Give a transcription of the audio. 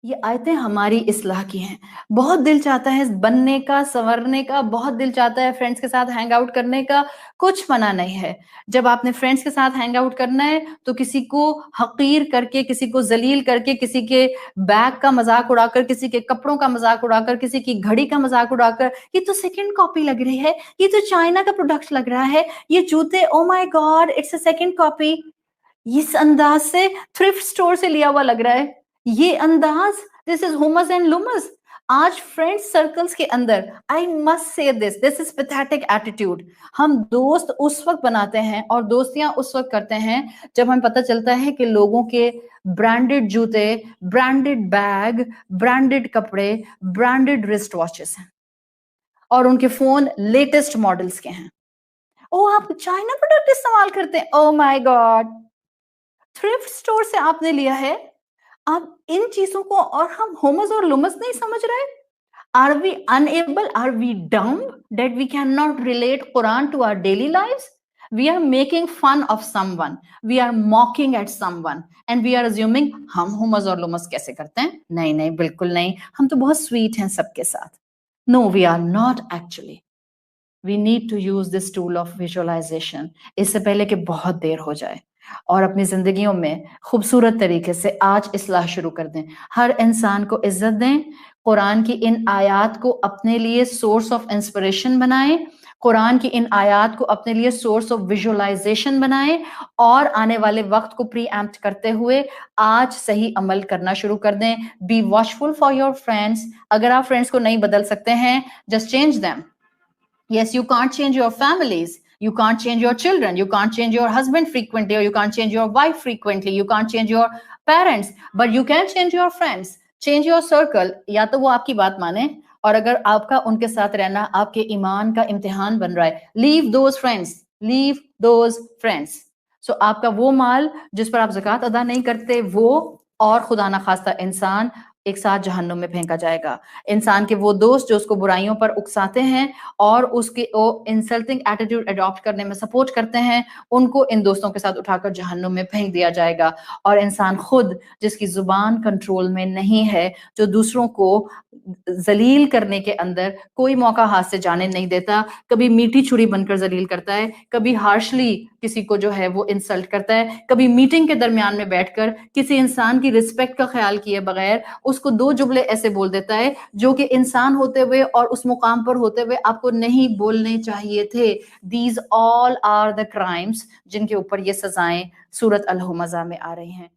یہ آیتیں ہماری اصلاح کی ہیں. بہت دل چاہتا ہے بننے کا، سنورنے کا، بہت دل چاہتا ہے فرینڈس کے ساتھ ہینگ آؤٹ کرنے کا، کچھ منع نہیں ہے. جب آپ نے فرینڈس کے ساتھ ہینگ آؤٹ کرنا ہے تو کسی کو حقیر کر کے، کسی کو ذلیل کر کے، کسی کے بیگ کا مذاق اڑا کر، کسی کے کپڑوں کا مذاق اڑا کر، کسی کی گھڑی کا مذاق اڑا کر، یہ تو سیکنڈ کاپی لگ رہی ہے، یہ تو چائنا کا پروڈکٹ لگ رہا ہے، یہ جوتے oh my God it's a second copy, اس انداز سے تھرفٹ اسٹور سے لیا ہوا لگ رہا ہے. یہ انداز دس از ہومس اینڈ لومس. آج فرینڈ سرکلز کے اندر آئی مسٹ سے دس از پیتھیٹک ایٹیٹیوڈ. ہم دوست اس وقت بناتے ہیں اور دوستیاں اس وقت کرتے ہیں جب ہمیں پتہ چلتا ہے کہ لوگوں کے برانڈڈ جوتے، برانڈڈ بیگ، برانڈڈ کپڑے، برانڈڈ رسٹ واچز ہیں اور ان کے فون لیٹسٹ ماڈلز کے ہیں. او آپ چائنا پروڈکٹ استعمال کرتے ہیں، او مائی گاڈ. تھرفٹ اسٹور سے آپ نے لیا ہے. آپ ان چیزوں کو اور ہم ہومس اور لومس نہیں سمجھ رہے. Are we unable, are we dumb that we cannot relate Quran to our daily lives? We are making fun of someone, we are mocking at someone and we are assuming ہم homes اور looms کیسے کرتے ہیں. نہیں نہیں بالکل نہیں، ہم تو بہت سویٹ ہیں سب کے ساتھ. No, we are not actually. We need to use this tool of visualization اس سے پہلے کہ بہت دیر ہو جائے، اور اپنی زندگیوں میں خوبصورت طریقے سے آج اصلاح شروع کر دیں. ہر انسان کو عزت دیں. قرآن کی ان آیات کو اپنے لیے سورس آف انسپریشن بنائیں. قرآن کی ان آیات کو اپنے لیے سورس آف ویژولائزیشن بنائیں اور آنے والے وقت کو پری ایمپٹ کرتے ہوئے آج صحیح عمل کرنا شروع کر دیں. Be watchful for your friends. اگر آپ فرینڈس کو نہیں بدل سکتے ہیں just change them. Yes, you can't change your families. You can't change your children. You can't change your husband frequently, or you can't change your wife frequently. You can't change your parents. But you can change your friends. Change your circle. یا تو وہ آپ کی بات مانیں، اور اگر آپ کا ان کے ساتھ رہنا آپ کے ایمان کا امتحان بن رہا ہے، leave those friends. Leave those friends. So آپ کا وہ مال جس پر آپ زکوٰۃ ادا نہیں کرتے، وہ اور خدا نخواستہ انسان ایک ساتھ جہنم میں پھینکا جائے گا. انسان کے وہ دوست جو اس کو برائیوں پر اکساتے ہیں اور اس کے انسلٹنگ ایٹیٹیوڈ اڈاپٹ کرنے میں سپورٹ کرتے ہیں، ان کو ان دوستوں کے ساتھ اٹھا کر جہنم میں پھینک دیا جائے گا. اور انسان خود جس کی زبان کنٹرول میں نہیں ہے، جو دوسروں کو ذلیل کرنے کے اندر کوئی موقع ہاتھ سے جانے نہیں دیتا، کبھی میٹھی چھری بن کر ذلیل کرتا ہے، کبھی ہارشلی کسی کو جو ہے وہ انسلٹ کرتا ہے، کبھی میٹنگ کے درمیان میں بیٹھ کر کسی انسان کی رسپیکٹ کا خیال کیے بغیر اس کو دو جملے ایسے بول دیتا ہے جو کہ انسان ہوتے ہوئے اور اس مقام پر ہوتے ہوئے آپ کو نہیں بولنے چاہیے تھے. These all are the crimes جن کے اوپر یہ سزائیں سورۃ الہمزہ میں آ رہی ہیں.